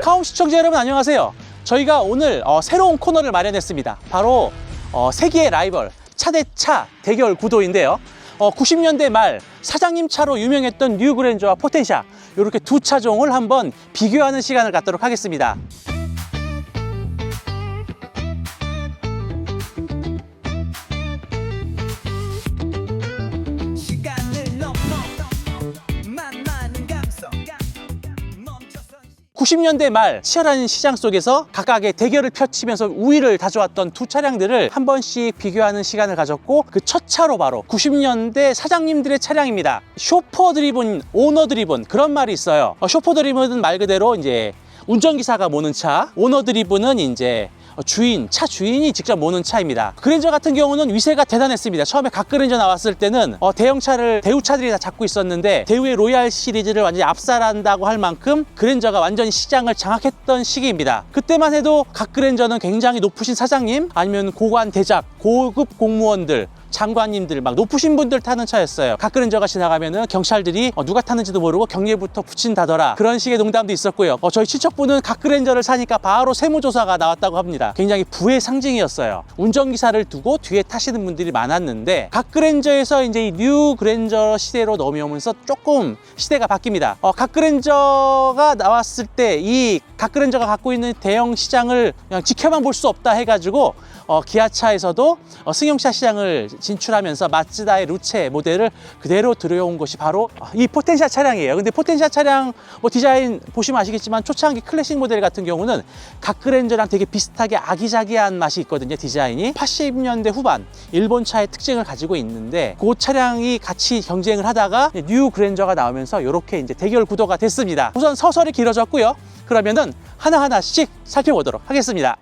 카움 시청자 여러분 안녕하세요. 저희가 오늘 새로운 코너를 마련했습니다. 바로 세기의 라이벌 차 대 차 대결 구도인데요. 90년대 말 사장님 차로 유명했던 뉴 그랜저와 포텐샤, 이렇게 두 차종을 한번 비교하는 시간을 갖도록 하겠습니다. (90년대) 말 치열한 시장 속에서 각각의 대결을 펼치면서 우위를 다져왔던 두 차량들을 한 번씩 비교하는 시간을 가졌고, 그 첫 차로 바로 90년대 사장님들의 차량입니다. 쇼퍼 드리븐, 오너 드리븐, 그런 말이 있어요. 쇼퍼 드리븐은 말 그대로 이제 운전기사가 모는 차, 오너 드리븐은 이제 차 주인이 직접 모는 차입니다. 그랜저 같은 경우는 위세가 대단했습니다. 처음에 각 그랜저 나왔을 때는 대형차를 대우차들이 다 잡고 있었는데, 대우의 로얄 시리즈를 완전히 압살한다고 할 만큼 그랜저가 완전히 시장을 장악했던 시기입니다. 그때만 해도 각 그랜저는 굉장히 높으신 사장님, 아니면 고관 대작, 고급 공무원들, 장관님들, 막 높으신 분들 타는 차였어요. 각 그랜저가 지나가면은 경찰들이 누가 타는지도 모르고 경례부터 붙인다더라, 그런 식의 농담도 있었고요. 저희 친척분은 각 그랜저를 사니까 바로 세무조사가 나왔다고 합니다. 굉장히 부의 상징이었어요. 운전기사를 두고 뒤에 타시는 분들이 많았는데, 각 그랜저에서 이제 이 뉴 그랜저 시대로 넘어오면서 조금 시대가 바뀝니다. 각 그랜저가 나왔을 때 이 각 그랜저가 갖고 있는 대형 시장을 그냥 지켜만 볼 수 없다 해가지고 기아차에서도 승용차 시장을 진출하면서 마츠다의 루체 모델을 그대로 들여온 것이 바로 이 포텐샤 차량이에요. 근데 포텐샤 차량 디자인 보시면 아시겠지만, 초창기 클래식 모델 같은 경우는 각 그랜저랑 되게 비슷하게 아기자기한 맛이 있거든요. 디자인이 80년대 후반 일본 차의 특징을 가지고 있는데, 그 차량이 같이 경쟁을 하다가 뉴 그랜저가 나오면서 이렇게 이제 대결 구도가 됐습니다. 우선 서설이 길어졌고요. 그러면은 하나하나씩 살펴보도록 하겠습니다.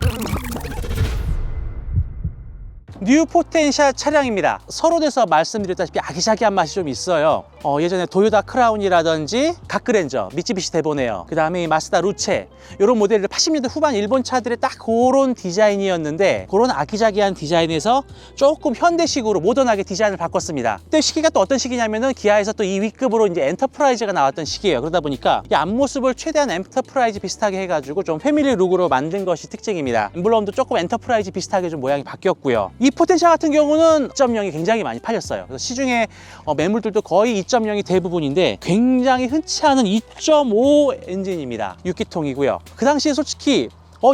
뉴 포텐샤 차량입니다. 서론에서 말씀드렸다시피 아기자기한 맛이 좀 있어요. 예전에 도요타 크라운이라든지 각 그랜저, 미쓰비시 데보네어, 그 다음에 마츠다 루체, 이런 모델들 80년대 후반 일본 차들의 딱 그런 디자인이었는데, 그런 아기자기한 디자인에서 조금 현대식으로 모던하게 디자인을 바꿨습니다. 그때 시기가 또 어떤 시기냐면은 기아에서 또 이 위급으로 이제 엔터프라이즈가 나왔던 시기예요. 그러다 보니까 이 앞모습을 최대한 엔터프라이즈 비슷하게 해가지고 좀 패밀리 룩으로 만든 것이 특징입니다. 엠블럼도 조금 엔터프라이즈 비슷하게 좀 모양이 바뀌었고요. 이 포텐샤 같은 경우는 2.0이 굉장히 많이 팔렸어요. 그래서 시중에 매물들도 거의 2.0이 대부분인데, 굉장히 흔치 않은 2.5 엔진입니다. 6기통이고요. 그 당시에 솔직히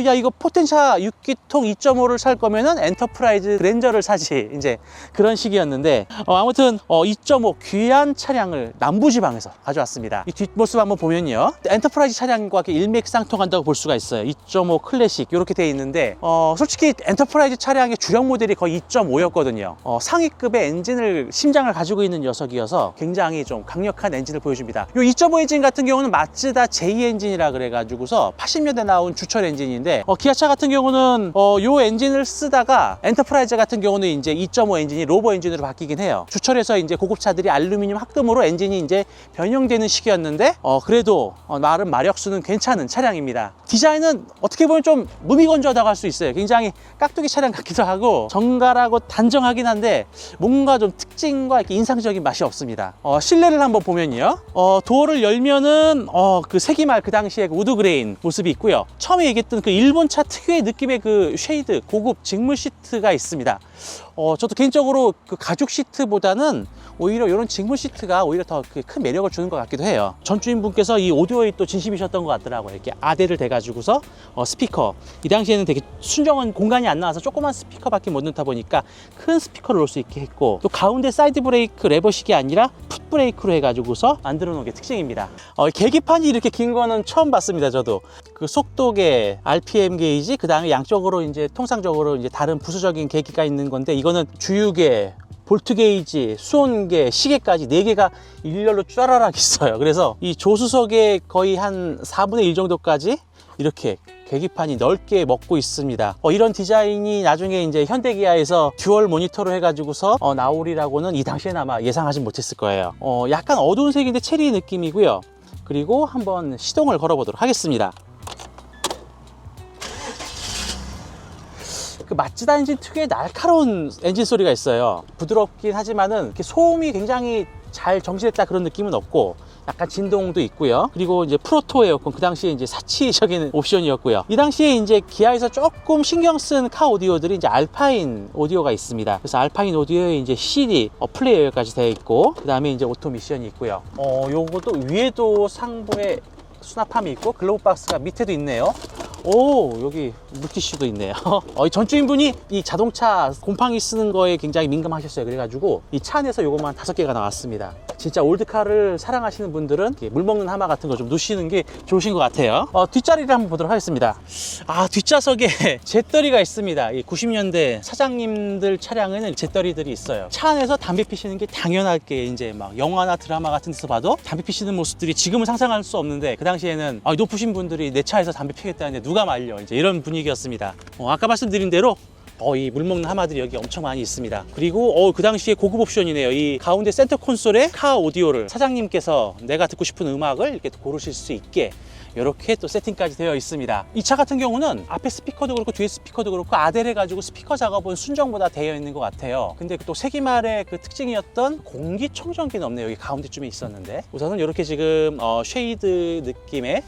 야, 이거 포텐샤 6기통 2.5를 살 거면은 엔터프라이즈 그랜저를 사지, 이제 그런 시기였는데, 아무튼 2.5 귀한 차량을 남부지방에서 가져왔습니다. 이 뒷모습 한번 보면요, 엔터프라이즈 차량과 일맥상통한다고 볼 수가 있어요. 2.5 클래식 이렇게 돼 있는데, 솔직히 엔터프라이즈 차량의 주력 모델이 거의 2.5였거든요. 상위급의 엔진을, 심장을 가지고 있는 녀석이어서 굉장히 좀 강력한 엔진을 보여줍니다. 이 2.5 엔진 같은 경우는 마츠다 J 엔진이라 그래가지고서 80년대 나온 주철 엔진 인데, 기아차 같은 경우는 요 엔진을 쓰다가 엔터프라이즈 같은 경우는 이제 2.5 엔진이 로버 엔진으로 바뀌긴 해요. 주철에서 이제 고급차들이 알루미늄 합금으로 엔진이 이제 변형되는 시기였는데, 그래도 나름 마력수는 괜찮은 차량입니다. 디자인은 어떻게 보면 좀 무미건조하다고 할 수 있어요. 굉장히 깍두기 차량 같기도 하고 정갈하고 단정하긴 한데, 뭔가 좀 특징과 이렇게 인상적인 맛이 없습니다. 실내를 한번 보면요, 도어를 열면은 그 세기말 그 당시에 그 우드 그레인 모습이 있고요. 처음에 얘기했던 그 일본차 특유의 느낌의 그 쉐이드, 고급 직물 시트가 있습니다. 저도 개인적으로 그 가죽 시트보다는 오히려 이런 직물 시트가 오히려 더 큰 매력을 주는 것 같기도 해요. 전주인분께서 이 오디오에 또 진심이셨던 것 같더라고요. 이렇게 아대를 대가지고서 스피커, 이 당시에는 되게 순정한 공간이 안 나와서 조그만 스피커밖에 못 넣다 보니까 큰 스피커를 놓을 수 있게 했고, 또 가운데 사이드 브레이크 레버식이 아니라 풋 브레이크로 해가지고서 만들어 놓은 게 특징입니다. 계기판이 이렇게 긴 거는 처음 봤습니다. 저도 그 속도계, RPM 게이지, 그 다음에 양쪽으로 이제 통상적으로 이제 다른 부수적인 계기가 있는 건데, 이거는 주유계, 볼트 게이지, 수온계, 시계까지 4개가 일렬로 쫘라락 있어요. 그래서 이 조수석에 거의 한 4분의 1 정도까지 이렇게 계기판이 넓게 먹고 있습니다. 이런 디자인이 나중에 이제 현대기아에서 듀얼 모니터로 해가지고서 나오리라고는 이 당시에는 아마 예상하지 못했을 거예요. 약간 어두운 색인데 체리 느낌이고요. 그리고 한번 시동을 걸어보도록 하겠습니다. 그 마츠다 엔진 특유의 날카로운 엔진 소리가 있어요. 부드럽긴 하지만은 이렇게 소음이 굉장히 잘 정지됐다 그런 느낌은 없고, 약간 진동도 있고요. 그리고 이제 프로토 에어컨, 그 당시에 이제 사치적인 옵션이었고요. 이 당시에 이제 기아에서 조금 신경 쓴 카 오디오들이 이제 알파인 오디오가 있습니다. 그래서 알파인 오디오에 이제 CD 플레이어까지 되어 있고, 그 다음에 이제 오토 미션이 있고요. 요것도 위에도 상부에 수납함이 있고 글로브 박스가 밑에도 있네요. 오, 여기 물티슈도 있네요. 이 전주인분이 이 자동차 곰팡이 쓰는 거에 굉장히 민감하셨어요. 그래가지고 이 차 안에서 요것만 5개가 나왔습니다. 진짜 올드카를 사랑하시는 분들은 물 먹는 하마 같은 거 좀 놓으시는 게 좋으신 것 같아요. 뒷자리를 한번 보도록 하겠습니다. 뒷좌석에 잿더리가 있습니다. 이 90년대 사장님들 차량에는 잿더리들이 있어요. 차 안에서 담배 피시는 게 당연하게 이제 막 영화나 드라마 같은 데서 봐도 담배 피시는 모습들이 지금은 상상할 수 없는데, 그 당시에는 높으신 분들이 내 차에서 담배 피겠다는데 누가 말려, 이제 이런 분위기였습니다. 아까 말씀드린 대로 이 물 먹는 하마들이 여기 엄청 많이 있습니다. 그리고 그 당시에 고급 옵션이네요. 이 가운데 센터 콘솔에 카 오디오를 사장님께서 내가 듣고 싶은 음악을 이렇게 고르실 수 있게 이렇게 또 세팅까지 되어 있습니다. 이 차 같은 경우는 앞에 스피커도 그렇고 뒤에 스피커도 그렇고 아델 해가지고 스피커 작업은 순정보다 되어 있는 것 같아요. 근데 또 세기말의 그 특징이었던 공기청정기는 없네요. 여기 가운데쯤에 있었는데, 우선은 이렇게 지금 쉐이드 느낌의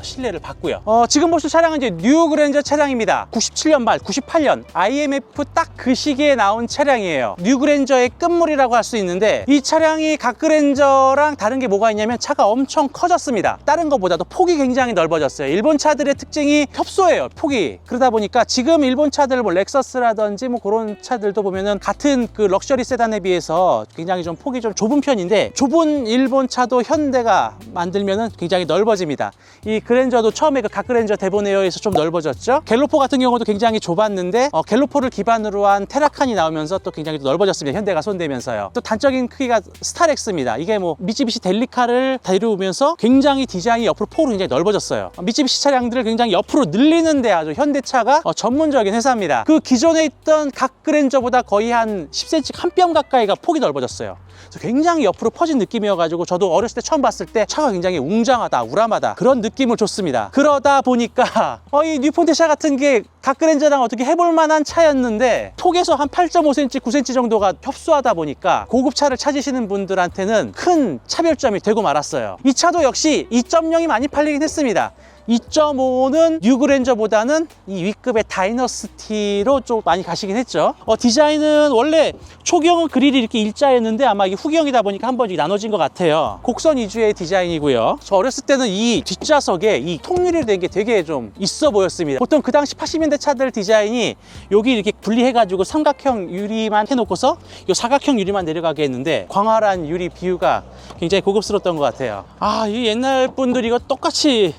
실내를 봤고요. 지금 보실 차량은 이제 뉴 그랜저 차량입니다. 97년 말, 98년 IMF 딱 그 시기에 나온 차량이에요. 뉴 그랜저의 끝물이라고 할 수 있는데, 이 차량이 각 그랜저랑 다른 게 뭐가 있냐면 차가 엄청 커졌습니다. 다른 것보다도 폭이 굉장히 넓어졌어요. 일본 차들의 특징이 협소해요, 폭이. 그러다 보니까 지금 일본 차들 뭐 렉서스라든지 뭐 그런 차들도 보면은 같은 그 럭셔리 세단에 비해서 굉장히 좀 폭이 좀 좁은 편인데, 좁은 일본 차도 현대가 만들면은 굉장히 넓어집니다. 이 그랜저도 처음에 그 각 그랜저 데보네어에서 좀 넓어졌죠. 갤로포 같은 경우도 굉장히 좁았는데 갤로포를 기반으로 한 테라칸이 나오면서 또 굉장히 또 넓어졌습니다. 현대가 손대면서요. 또 단적인 크기가 스타렉스입니다. 이게 뭐 미쓰비시 델리카를 데려오면서 굉장히 디자인이 옆으로 폭으로 굉장히 넓어졌어요. 미쓰비시 차량들을 굉장히 옆으로 늘리는데 아주 현대차가 전문적인 회사입니다. 그 기존에 있던 각 그랜저보다 거의 한 10cm, 한 뼘 가까이가 폭이 넓어졌어요. 굉장히 옆으로 퍼진 느낌이어가지고 저도 어렸을 때 처음 봤을 때 차가 굉장히 웅장하다, 우람하다, 그런 느낌을 줬습니다. 그러다 보니까 이 뉴폰테샤 같은 게 각 그랜저랑 어떻게 해볼 만한 차였는데, 폭에서 한 8.5cm, 9cm 정도가 협소하다 보니까 고급차를 찾으시는 분들한테는 큰 차별점이 되고 말았어요. 이 차도 역시 2.0이 많이 팔리긴 했습니다. 2.5는 뉴 그랜저보다는 이 위급의 다이너스티로 좀 많이 가시긴 했죠. 디자인은 원래 초기형은 그릴이 이렇게 일자였는데 아마 이게 후기형이다 보니까 한 번 나눠진 것 같아요. 곡선 위주의 디자인이고요. 저 어렸을 때는 이 뒷좌석에 이 통유리로 된 게 되게 좀 있어 보였습니다. 보통 그 당시 80년대 차들 디자인이 여기 이렇게 분리해가지고 삼각형 유리만 해놓고서 이 사각형 유리만 내려가게 했는데, 광활한 유리 비율가 굉장히 고급스러웠던 것 같아요. 이 옛날 분들이 이거 똑같이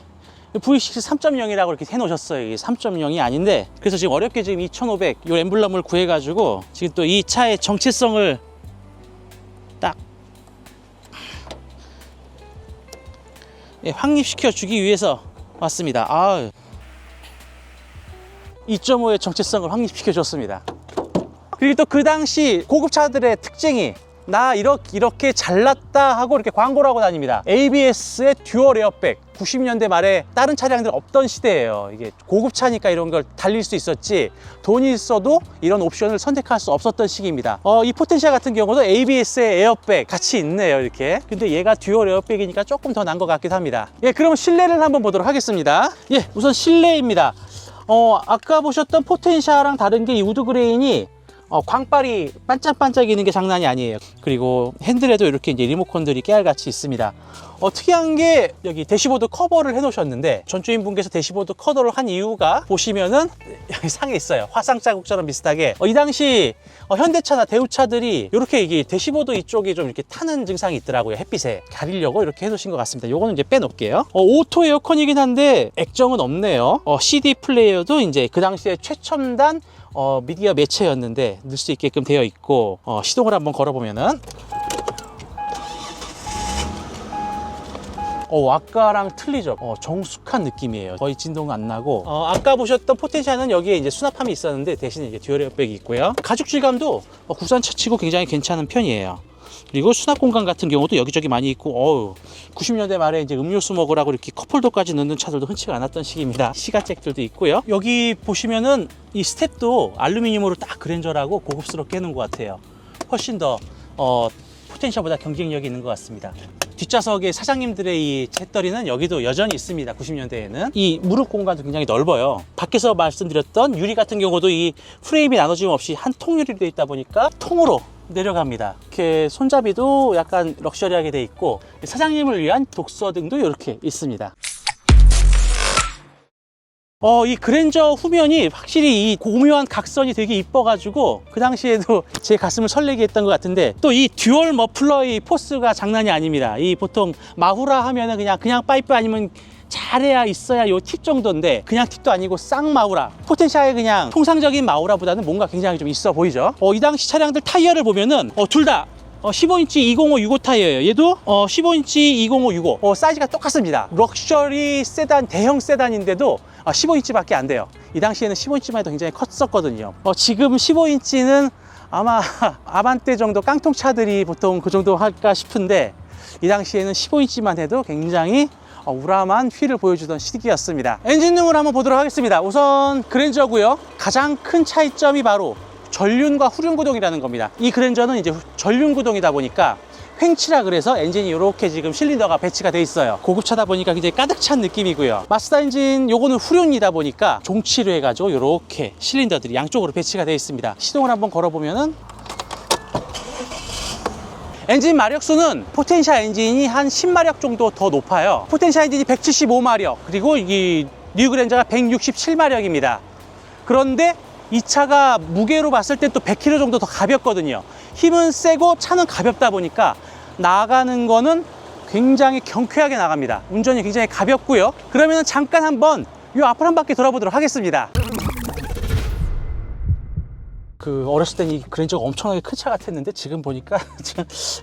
V6 3.0이라고 이렇게 해놓으셨어요. 이게 3.0이 아닌데, 그래서 지금 어렵게 지금 2500 이 엠블럼을 구해가지고 지금 또 이 차의 정체성을 딱 확립시켜 주기 위해서 왔습니다. 2.5의 정체성을 확립시켜 줬습니다. 그리고 또 그 당시 고급차들의 특징이 나 이렇게 잘났다 하고 이렇게 광고를 하고 다닙니다. ABS의 듀얼 에어백. 90년대 말에 다른 차량들 없던 시대예요. 이게 고급차니까 이런 걸 달릴 수 있었지, 돈이 있어도 이런 옵션을 선택할 수 없었던 시기입니다. 이 포텐시아 같은 경우도 ABS의 에어백 같이 있네요, 이렇게. 근데 얘가 듀얼 에어백이니까 조금 더 난 것 같기도 합니다. 그럼 실내를 한번 보도록 하겠습니다. 우선 실내입니다. 아까 보셨던 포텐시아랑 다른 게 이 우드 그레인이 광빨이 반짝반짝이는 게 장난이 아니에요. 그리고 핸들에도 이렇게 이제 리모컨들이 깨알같이 있습니다. 특이한 게 여기 대시보드 커버를 해 놓으셨는데, 전주인 분께서 대시보드 커버를 한 이유가 보시면은 여기 상에 있어요. 화상 자국처럼 비슷하게. 이 당시 현대차나 대우차들이 이렇게 이게 대시보드 이쪽이 좀 이렇게 타는 증상이 있더라고요. 햇빛에 가리려고 이렇게 해 놓으신 것 같습니다. 요거는 이제 빼놓을게요. 오토 에어컨이긴 한데 액정은 없네요. CD 플레이어도 이제 그 당시에 최첨단 미디어 매체였는데 넣을 수 있게끔 되어 있고, 시동을 한번 걸어보면은 아까랑 틀리죠. 정숙한 느낌이에요. 거의 진동 안 나고. 아까 보셨던 포텐시아는 여기에 이제 수납함이 있었는데 대신에 이제 듀얼 에어백이 있고요. 가죽 질감도 국산차치고 굉장히 괜찮은 편이에요. 그리고 수납 공간 같은 경우도 여기저기 많이 있고, 90년대 말에 이제 음료수 먹으라고 이렇게 컵홀더까지 넣는 차들도 흔치가 않았던 시기입니다. 시가잭들도 있고요. 여기 보시면은 이 스텝도 알루미늄으로 딱 그랜저라고 고급스럽게 해놓은 것 같아요. 훨씬 더 포텐시아보다 경쟁력이 있는 것 같습니다. 뒷좌석의 사장님들의 이 재떨이는 여기도 여전히 있습니다. 90년대에는 이 무릎 공간도 굉장히 넓어요. 밖에서 말씀드렸던 유리 같은 경우도 이 프레임이 나눠짐 없이 한 통유리로 되어 있다 보니까 통으로 내려갑니다. 이렇게 손잡이도 약간 럭셔리하게 돼 있고 사장님을 위한 독서등도 이렇게 있습니다. 이 그랜저 후면이 확실히 이 고묘한 각선이 되게 이뻐가지고 그 당시에도 제 가슴을 설레게 했던 것 같은데, 또 이 듀얼 머플러의 포스가 장난이 아닙니다. 이 보통 마후라 하면은 그냥 파이프 아니면 잘해야 있어야 요 팁 정도인데, 그냥 팁도 아니고 쌍 마우라. 포텐샤의 그냥 통상적인 마우라보다는 뭔가 굉장히 좀 있어 보이죠. 이 당시 차량들 타이어를 보면은 둘 다 15인치 20565 타이어예요. 얘도 15인치 20565 사이즈가 똑같습니다. 럭셔리 세단, 대형 세단인데도 15인치밖에 안 돼요. 이 당시에는 15인치만 해도 굉장히 컸었거든요. 지금 15인치는 아마 아반떼 정도 깡통 차들이 보통 그 정도 할까 싶은데, 이 당시에는 15인치만 해도 굉장히 우람한 휠을 보여주던 시기였습니다. 엔진룸을 한번 보도록 하겠습니다. 우선 그랜저고요. 가장 큰 차이점이 바로 전륜과 후륜 구동이라는 겁니다. 이 그랜저는 이제 전륜 구동이다 보니까 횡치라 그래서 엔진이 이렇게 지금 실린더가 배치가 돼 있어요. 고급차다 보니까 굉장히 가득 찬 느낌이고요. 마스다 엔진 요거는 후륜이다 보니까 종치로 해가지고 이렇게 실린더들이 양쪽으로 배치가 돼 있습니다. 시동을 한번 걸어보면은 엔진 마력수는 포텐샤 엔진이 한 10마력 정도 더 높아요. 포텐샤 엔진이 175마력, 그리고 이 뉴 그랜저가 167마력입니다. 그런데 이 차가 무게로 봤을 때 또 100kg 정도 더 가볍거든요. 힘은 세고 차는 가볍다 보니까 나가는 거는 굉장히 경쾌하게 나갑니다. 운전이 굉장히 가볍고요. 그러면 잠깐 한번 이 앞을 한 바퀴 돌아보도록 하겠습니다. 어렸을 땐 이 그랜저가 엄청나게 큰 차 같았는데 지금 보니까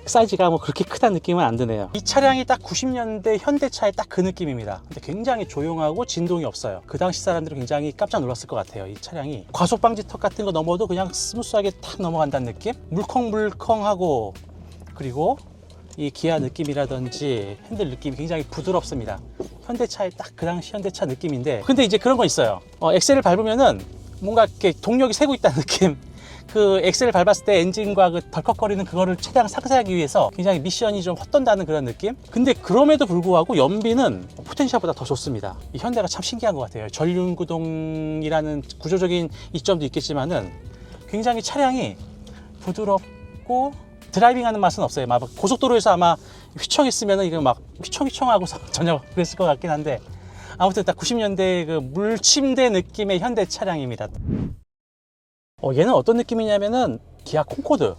사이즈가 뭐 그렇게 크다는 느낌은 안 드네요. 이 차량이 딱 90년대 현대차의 딱 그 느낌입니다. 근데 굉장히 조용하고 진동이 없어요. 그 당시 사람들은 굉장히 깜짝 놀랐을 것 같아요. 이 차량이 과속방지턱 같은 거 넘어도 그냥 스무스하게 탁 넘어간다는 느낌? 물컹물컹하고, 그리고 이 기아 느낌이라든지 핸들 느낌이 굉장히 부드럽습니다. 현대차의 딱 그 당시 현대차 느낌인데, 근데 이제 그런 거 있어요. 엑셀을 밟으면은 뭔가 이렇게 동력이 새고 있다는 느낌. 그 엑셀을 밟았을 때 엔진과 그 덜컥거리는 그거를 최대한 상쇄하기 위해서 굉장히 미션이 좀 헛돈다는 그런 느낌? 근데 그럼에도 불구하고 연비는 포텐샤보다 더 좋습니다. 이 현대가 참 신기한 것 같아요. 전륜구동이라는 구조적인 이점도 있겠지만은 굉장히 차량이 부드럽고 드라이빙하는 맛은 없어요. 막 고속도로에서 아마 휘청했으면 이거 막 휘청휘청하고서 전혀 그랬을 것 같긴 한데, 아무튼 딱 90년대 그 물침대 느낌의 현대 차량입니다. 얘는 어떤 느낌이냐면은 기아 콩코드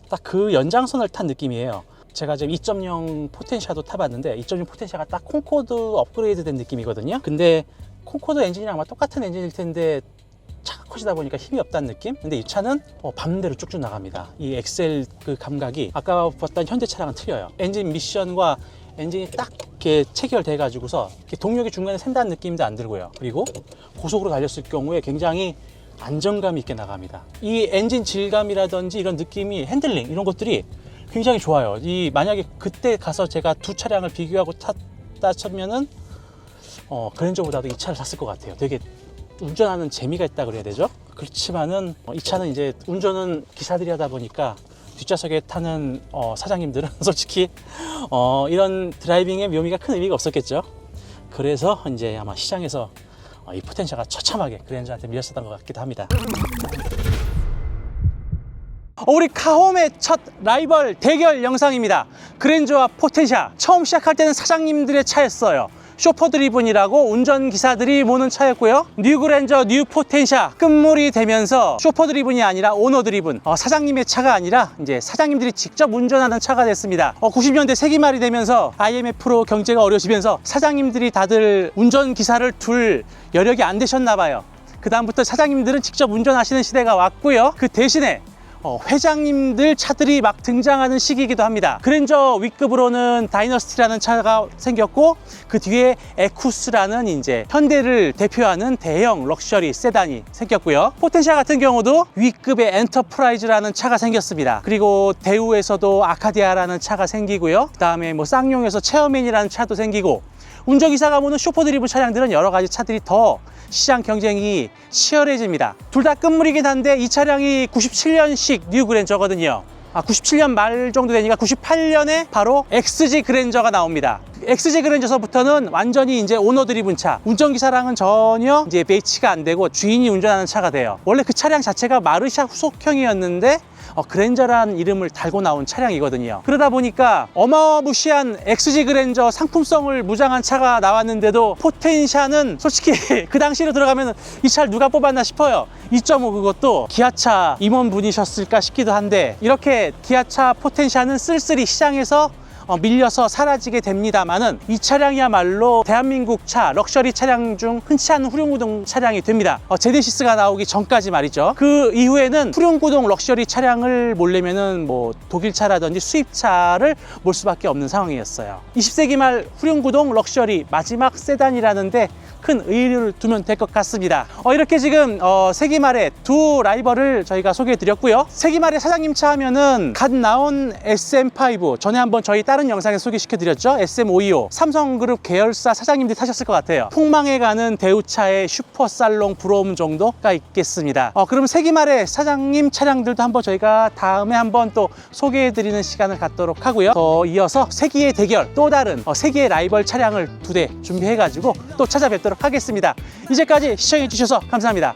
딱 그 연장선을 탄 느낌이에요. 제가 지금 2.0 포텐샤도 타봤는데 2.0 포텐샤가 딱 콩코드 업그레이드 된 느낌이거든요. 근데 콩코드 엔진이랑 아마 똑같은 엔진일 텐데 차가 커지다 보니까 힘이 없다는 느낌? 근데 이 차는 밤대로 쭉쭉 나갑니다. 이 엑셀 그 감각이 아까 봤던 현대 차량은 틀려요. 엔진 미션과 엔진이 딱 이렇게 체결돼 가지고서 동력이 중간에 샌다는 느낌도 안 들고요. 그리고 고속으로 달렸을 경우에 굉장히 안정감 있게 나갑니다. 이 엔진 질감이라든지 이런 느낌이, 핸들링 이런 것들이 굉장히 좋아요. 만약에 그때 가서 제가 두 차량을 비교하고 탔다 치면은 그랜저보다도 이 차를 샀을 것 같아요. 되게 운전하는 재미가 있다 그래야 되죠. 그렇지만은 이 차는 이제 운전은 기사들이 하다 보니까 뒷좌석에 타는 사장님들은 솔직히 이런 드라이빙의 묘미가 큰 의미가 없었겠죠. 그래서 이제 아마 시장에서 이 포텐샤가 처참하게 그랜저한테 밀렸었던 것 같기도 합니다. 우리 카홈의 첫 라이벌 대결 영상입니다. 그랜저와 포텐샤. 처음 시작할 때는 사장님들의 차였어요. 쇼퍼 드리븐이라고 운전기사들이 모는 차였고요. 뉴 그랜저, 뉴 포텐샤 끝물이 되면서 쇼퍼 드리븐이 아니라 오너 드리븐, 사장님의 차가 아니라 이제 사장님들이 직접 운전하는 차가 됐습니다. 90년대 세기말이 되면서 IMF로 경제가 어려지면서 사장님들이 다들 운전기사를 둘 여력이 안 되셨나 봐요. 그 다음부터 사장님들은 직접 운전하시는 시대가 왔고요. 그 대신에 회장님들 차들이 막 등장하는 시기이기도 합니다. 그랜저 윗급으로는 다이너스티라는 차가 생겼고, 그 뒤에 에쿠스라는 이제 현대를 대표하는 대형 럭셔리 세단이 생겼고요. 포텐샤 같은 경우도 윗급의 엔터프라이즈라는 차가 생겼습니다. 그리고 대우에서도 아카디아라는 차가 생기고요. 그 다음에 뭐 쌍용에서 체어맨이라는 차도 생기고, 운전기사가 모는 쇼퍼 드리븐 차량들은 여러 가지 차들이 더 시장 경쟁이 치열해집니다. 둘 다 끝물이긴 한데 이 차량이 97년식 뉴 그랜저거든요. 97년 말 정도 되니까 98년에 바로 XG 그랜저가 나옵니다. XG 그랜저서부터는 완전히 이제 오너 드리븐 차, 운전기사랑은 전혀 이제 매치가 안 되고 주인이 운전하는 차가 돼요. 원래 그 차량 자체가 마르샤 후속형이었는데 그랜저라는 이름을 달고 나온 차량이거든요. 그러다 보니까 어마무시한 XG 그랜저 상품성을 무장한 차가 나왔는데도 포텐샤는 솔직히 그 당시로 들어가면 이 차를 누가 뽑았나 싶어요. 2.5 그것도 기아차 임원분이셨을까 싶기도 한데, 이렇게 기아차 포텐샤는 쓸쓸히 시장에서 밀려서 사라지게 됩니다만은, 이 차량이야말로 대한민국 차 럭셔리 차량 중 흔치 않은 후륜구동 차량이 됩니다. 제네시스가 나오기 전까지 말이죠. 그 이후에는 후륜구동 럭셔리 차량을 몰려면은 뭐 독일차라든지 수입차를 몰 수밖에 없는 상황이었어요. 20세기 말 후륜구동 럭셔리 마지막 세단이라는데 큰 의의를 두면 될 것 같습니다. 이렇게 지금 세기 말에 두 라이벌을 저희가 소개해 드렸고요. 세기 말에 사장님 차 하면은 갓 나온 SM5, 전에 한번 저희 다른 영상에 소개시켜 드렸죠. SM525 삼성그룹 계열사 사장님들이 타셨을 것 같아요. 폭망해가는 대우차의 슈퍼살롱 브로움 정도가 있겠습니다. 그럼 세기 말에 사장님 차량들도 한번 저희가 다음에 한번 또 소개해 드리는 시간을 갖도록 하고요. 더 이어서 세기의 대결, 또 다른 세기의 라이벌 차량을 두 대 준비해 가지고 또 찾아뵙도록 하겠습니다. 이제까지 시청해 주셔서 감사합니다.